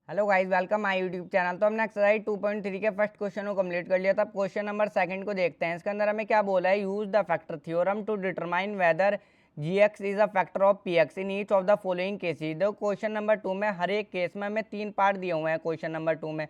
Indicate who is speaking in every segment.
Speaker 1: Hello guys, welcome my YouTube channel. तो हमने exercise 2.3 के फर्स्ट क्वेश्चन को कंप्लीट कर लिया था। क्वेश्चन नंबर सेकंड को देखते हैं। इसके अंदर हमें क्या बोला है, use the factor theorem to determine whether g x is a factor of P x in each of the following cases. देखो क्वेश्चन नंबर 2 में हर एक केस में हमें 3 पार्ट दिए हुए हैं। क्वेश्चन नंबर 2 में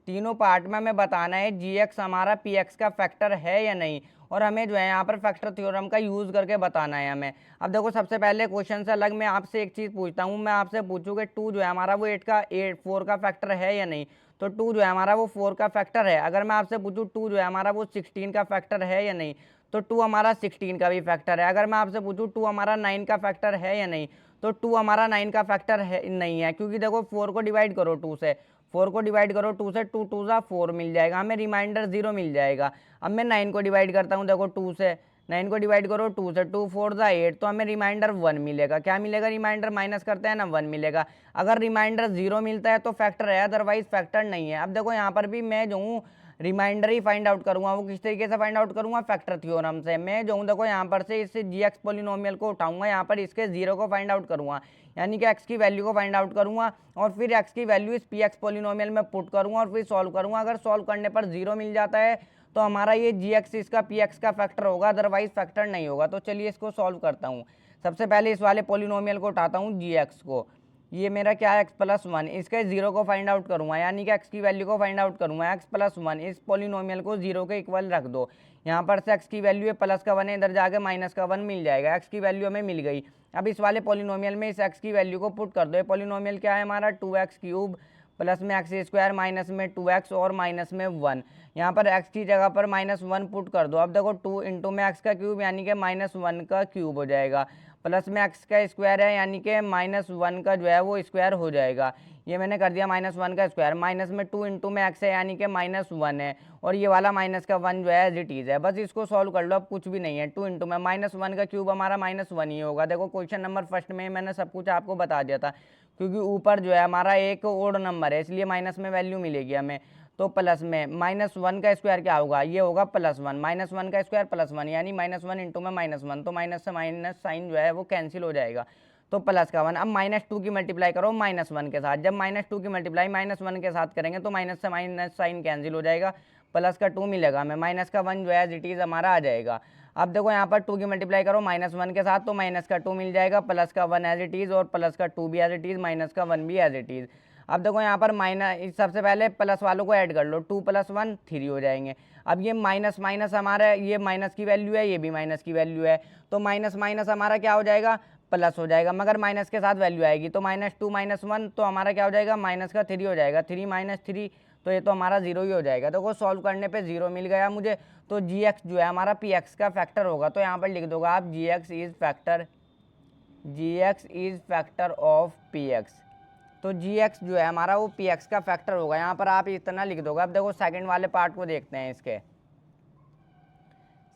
Speaker 1: तीनों पार्ट में हमें बताना है जी एक्स हमारा पी एक्स का फैक्टर है या नहीं, और हमें जो है यहाँ पर फैक्टर थ्योरम का यूज़ करके बताना है हमें। अब देखो सबसे पहले क्वेश्चन से अलग मैं आपसे एक चीज़ पूछता हूँ। मैं आपसे पूछूँ कि 2 जो है हमारा वो 4 का फैक्टर है या नहीं, तो 2 जो है हमारा वो 4 का फैक्टर है। अगर मैं आपसे पूछूँ 2 जो है हमारा वो 16 का फैक्टर है या नहीं, तो 2 हमारा 16 का भी फैक्टर है। अगर मैं आपसे पूछूँ 2 हमारा 9 का फैक्टर है या नहीं, तो 2 हमारा 9 का फैक्टर है नहीं है, क्योंकि देखो 4 को डिवाइड करो 2 से, 4 को डिवाइड करो 2 से, 2 2 ज़ा 4 मिल जाएगा, हमें रिमाइंडर 0 मिल जाएगा। अब मैं 9 को डिवाइड करता हूँ, देखो 2 से, 9 को डिवाइड करो 2 से, 2 4 ज़ा 8, तो हमें रिमाइंडर 1 मिलेगा। क्या मिलेगा? रिमाइंडर माइनस करते हैं ना, 1 मिलेगा। अगर रिमाइंडर 0 मिलता है तो फैक्टर है, अदरवाइज फैक्टर नहीं है। अब देखो यहाँ पर भी मैं जो हूँ रिमाइंडर ही फाइंड आउट करूंगा। वो किस तरीके से फाइंड आउट करूंगा? फैक्टर थ्योरम से। मैं जो हूँ देखो यहाँ पर से इस जी एक्स पोलिनोमियल को उठाऊंगा, यहाँ पर इसके 0 को फाइंड आउट करूंगा, यानी कि एक्स की वैल्यू को फाइंड आउट करूंगा, और फिर एक्स की वैल्यू इस पी एक्स पोलिनोमियल में पुट करूंगा और फिर सॉल्व करूंगा। अगर सॉल्व करने पर 0 मिल जाता है तो हमारा ये जी एक्स इसका पी एक्स का फैक्टर होगा, अदरवाइज फैक्टर नहीं होगा। तो चलिए इसको सॉल्व करता हूँ। सबसे पहले इस वाले पोलिनोमियल को उठाता हूँ जी एक्स को, ये मेरा क्या है एक्स प्लस वन, इसके 0 को फाइंड आउट करूंगा, यानी कि एक्स की वैल्यू को फाइंड आउट करूंगा। एक्स प्लस वन, इस पोलिनोमियल को 0 के इक्वल रख दो। यहाँ पर से एक्स की वैल्यू है प्लस का 1 है, इधर जाके माइनस का 1 मिल जाएगा। एक्स की वैल्यू हमें मिल गई। अब इस वाले पोलिनोमियल में इस एक्स की वैल्यू को पुट कर दो। ये पोलिनोमियल क्या है हमारा? 2x³ प्लस में एक्स स्क्वायर माइनस में 2x और माइनस में 1। यहाँ पर x की जगह पर -1 पुट कर दो। अब देखो 2 इंटू में एक्स का क्यूब यानी कि -1 का क्यूब हो जाएगा, प्लस में एक्स का स्क्वायर है यानी कि -1 का जो है वो स्क्वायर हो जाएगा। ये मैंने कर दिया -1 का स्क्वायर, माइनस में 2 इंटू में एक्स है यानी कि -1 है, और ये वाला माइनस का 1 जो है एज इट इज़ है। बस इसको सॉल्व कर लो, अब कुछ भी नहीं है। 2 इंटू में -1 का क्यूब हमारा -1 ही होगा। देखो क्वेश्चन नंबर फर्स्ट में मैंने सब कुछ आपको बता दिया था, क्योंकि ऊपर जो है हमारा एक ओड नंबर है, इसलिए माइनस में वैल्यू मिलेगी हमें। तो प्लस में -1 का स्क्वायर क्या होगा? ये होगा +1, -1 का स्क्वायर +1, यानी -1 इंटू में -1, तो माइनस से माइनस साइन जो है वो कैंसिल हो जाएगा, तो प्लस का 1। अब -2 की मल्टीप्लाई करो -1 के साथ, जब -2 की मल्टीप्लाई -1 के साथ करेंगे तो माइनस से माइनस साइन कैंसिल हो जाएगा, प्लस का 2 मिलेगा हमें, माइनस का 1 जो है एज इट इज़ हमारा आ जाएगा। अब देखो यहाँ पर 2 की मल्टीप्लाई करो -1 के साथ, तो माइनस का 2 मिल जाएगा, प्लस का 1 एज इट इज़, और प्लस का 2 भी एज इट इज़, माइनस का 1 भी एज इट इज़। अब देखो यहाँ पर माइनस, सबसे पहले प्लस वालों को ऐड कर लो, 2 + 1 3 हो जाएंगे। अब ये माइनस माइनस हमारा, ये माइनस की वैल्यू है, ये भी माइनस की वैल्यू है, तो माइनस माइनस हमारा क्या हो जाएगा? प्लस हो जाएगा, मगर माइनस के साथ वैल्यू आएगी, तो -2 -1 तो हमारा क्या हो जाएगा? माइनस का 3 हो जाएगा, 3 - 3 तो ये तो हमारा 0 ही हो जाएगा। देखो सॉल्व करने पे 0 मिल गया मुझे, तो जी एक्स जो है हमारा पी एक्स का फैक्टर होगा। तो यहाँ पर लिख दोगे आप G x is factor of P X. तो जी एक्स जो है हमारा वो पी एक्स का फैक्टर होगा, यहाँ पर आप इतना लिख दोगे। अब देखो सेकंड वाले पार्ट को देखते हैं। इसके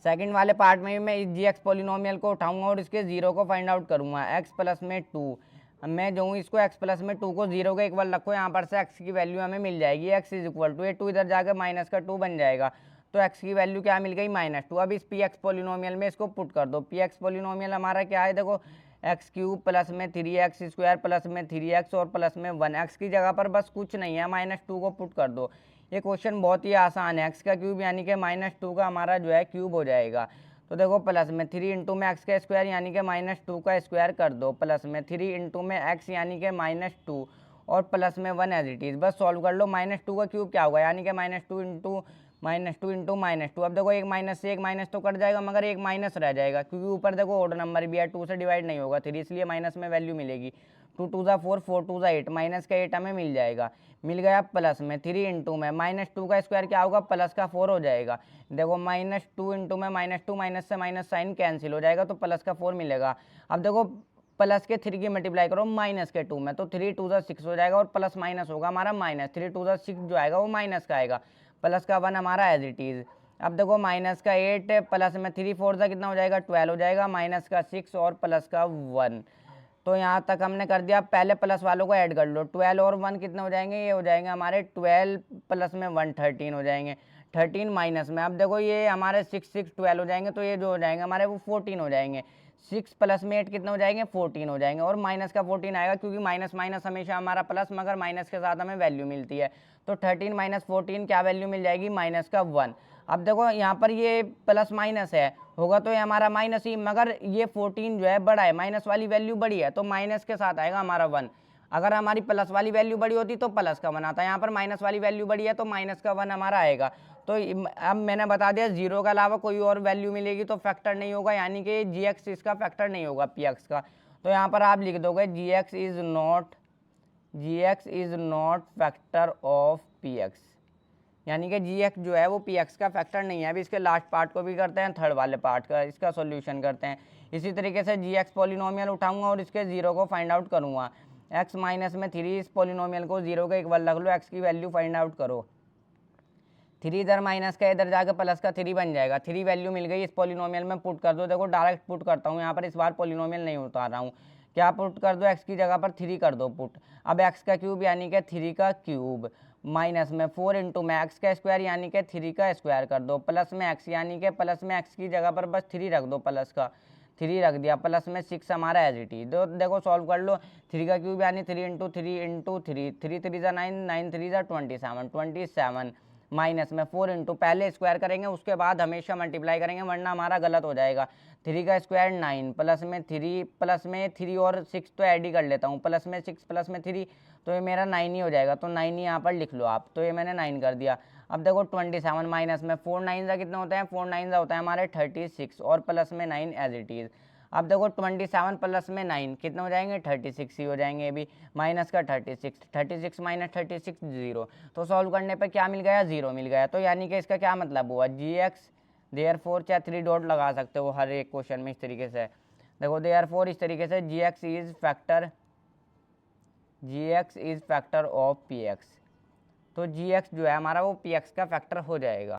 Speaker 1: सेकंड वाले पार्ट में मैं इस जी एक्स पोलिनोमियल को उठाऊंगा और इसके 0 को फाइंड आउट करूंगा, x प्लस में 2। मैं जो हूँ इसको x प्लस में 2 को 0 के इक्वल रखो, यहाँ पर से x की वैल्यू हमें मिल जाएगी, x इज इक्वल टू, ये 2 इधर जाकर माइनस का 2 बन जाएगा, तो x की वैल्यू क्या मिल गई? -2। अब इस पी एक्स पोलिनोमियल में इसको पुट कर दो। पी एक्स पोलिनोमियल हमारा क्या है? देखो x³ प्लस में 3x स्क्वायर प्लस में 3x और प्लस में 1, x की जगह पर बस कुछ नहीं है, -2 को पुट कर दो। ये क्वेश्चन बहुत ही आसान है। x का क्यूब यानी कि -2 का हमारा जो है क्यूब हो जाएगा। तो देखो प्लस में 3 इंटू में एक्स का स्क्वायर यानी कि -2 का स्क्वायर कर दो, प्लस में 3 इंटू में एक्स यानी कि -2 और प्लस में 1 एज इट इज़। बस सॉल्व कर लो। -2 का क्यूब क्या होगा? यानी कि -2 इंटू -2। अब देखो एक माइनस से एक माइनस तो कट जाएगा, मगर एक माइनस रह जाएगा, क्योंकि ऊपर देखो ओड नंबर भी है, 2 से डिवाइड नहीं होगा 3, इसलिए माइनस में वैल्यू मिलेगी। 2 2 ज़ा 4, 4 2 ज़ा 8, माइनस का 8 हमें मिल जाएगा। मिल गया प्लस में 3 इंटू में -2 का स्क्वायर क्या होगा? प्लस का 4 हो जाएगा। देखो -2 इंटू में -2, माइनस से माइनस साइन कैंसिल हो जाएगा, तो प्लस का 4 मिलेगा। अब देखो प्लस के 3 की मल्टीप्लाई करो माइनस के 2 में, तो 3 2 ज़ा 6 हो जाएगा, और प्लस माइनस होगा हमारा माइनस, 3 2 ज़ा 6 जो आएगा वो माइनस का आएगा, प्लस का 1 हमारा एज इट इज़। अब देखो माइनस का 8 प्लस में 3 4 ज़ा कितना हो जाएगा? 12 हो जाएगा, माइनस का 6 और प्लस का 1। तो यहाँ तक हमने कर दिया। पहले प्लस वालों को ऐड कर लो, 12 और 1 कितने हो जाएंगे? ये हो जाएंगे हमारे 12 प्लस में 1 13 हो जाएंगे। 13 माइनस में, अब देखो ये हमारे 6 6 12 हो जाएंगे, तो ये जो हो जाएंगे हमारे वो 14 हो जाएंगे। 6 प्लस में 8 कितने हो जाएंगे, 14 हो जाएंगे, और माइनस का 14 आएगा, क्योंकि माइनस माइनस हमेशा हमारा प्लस, मगर माइनस के साथ हमें वैल्यू मिलती है। तो 13 माइनस 14 क्या वैल्यू मिल जाएगी, माइनस का 1। अब देखो यहाँ पर ये प्लस माइनस है, होगा तो ये हमारा माइनस ही, मगर ये 14 जो है बड़ा है, माइनस वाली वैल्यू बड़ी है, तो माइनस के साथ आएगा हमारा 1। अगर हमारी प्लस वाली वैल्यू बड़ी होती तो प्लस का 1 आता है, यहाँ पर माइनस वाली वैल्यू बड़ी है तो माइनस का 1 हमारा आएगा। तो अब मैंने बता दिया, जीरो के अलावा कोई और वैल्यू मिलेगी तो फैक्टर नहीं होगा, यानी कि जी एक्स इसका फैक्टर नहीं होगा पी एक्स का। तो यहाँ पर आप लिख दोगे G x is not factor of P X, यानी कि जी एक्स जो है वो पी एक्स का फैक्टर नहीं है। अभी इसके लास्ट पार्ट को भी करते हैं, थर्ड वाले पार्ट का इसका सॉल्यूशन करते हैं। इसी तरीके से जी एक्स पॉलिनोमियल उठाऊंगा और इसके जीरो को फाइंड आउट करूंगा। एक्स माइनस में 3, इस पॉलिनोमियल को जीरो के इक्वल रख लो, एक्स की वैल्यू फाइंड आउट करो। 3 इधर माइनस का, इधर जाकर प्लस का 3 बन जाएगा। 3 वैल्यू मिल गई, इस पॉलिनोमियल में पुट कर दो। देखो डायरेक्ट पुट करता हूँ यहाँ पर, इस बार पॉलिनोमियल नहीं उतार रहा हूँ। क्या पुट कर दो, एक्स की जगह पर 3 कर दो पुट। अब एक्स का क्यूब यानी कि 3 का क्यूब, माइनस में 4 इंटू में एक्स का स्क्वायर यानी कि 3 का स्क्वायर कर दो, प्लस में एक्स यानी कि प्लस में एक्स की जगह पर बस 3 रख दो, प्लस का 3 रख दिया, प्लस में 6 हमारा एज इट इज। देखो सॉल्व कर लो। 3 का क्यूब यानी 3 इंटू 3 इंटू 3, 3 3 जा 9, 9 3 जा 27, 27 माइनस में 4 इंटू, पहले स्क्वायर करेंगे उसके बाद हमेशा मल्टीप्लाई करेंगे, वरना हमारा गलत हो जाएगा। 3 का स्क्वायर 9, प्लस में 3 और 6 तो ऐड ही कर लेता हूँ, प्लस में 6 प्लस में 3, तो ये मेरा 9 ही हो जाएगा। तो 9 ही यहाँ पर लिख लो आप, तो ये मैंने 9 कर दिया। अब देखो 27 माइनस में 4 9 जा कितने होते हैं, 4 9 जा होता है हमारे 36, और प्लस में 9 एज इट इज़। अब देखो 27 प्लस में 9 कितने हो जाएंगे, 36 ही हो जाएंगे। अभी माइनस का 36 माइनस 36 जीरो, तो सॉल्व करने पर क्या मिल गया, जीरो मिल गया। तो यानी कि इसका क्या मतलब हुआ, जी एक्स देयरफॉर, चाहे 3 डॉट लगा सकते हो हर एक क्वेश्चन में इस तरीके से। देखो देयरफॉर इस तरीके से G x is factor of P X, तो जी एक्स जो है हमारा वो पी एक्स का फैक्टर हो जाएगा।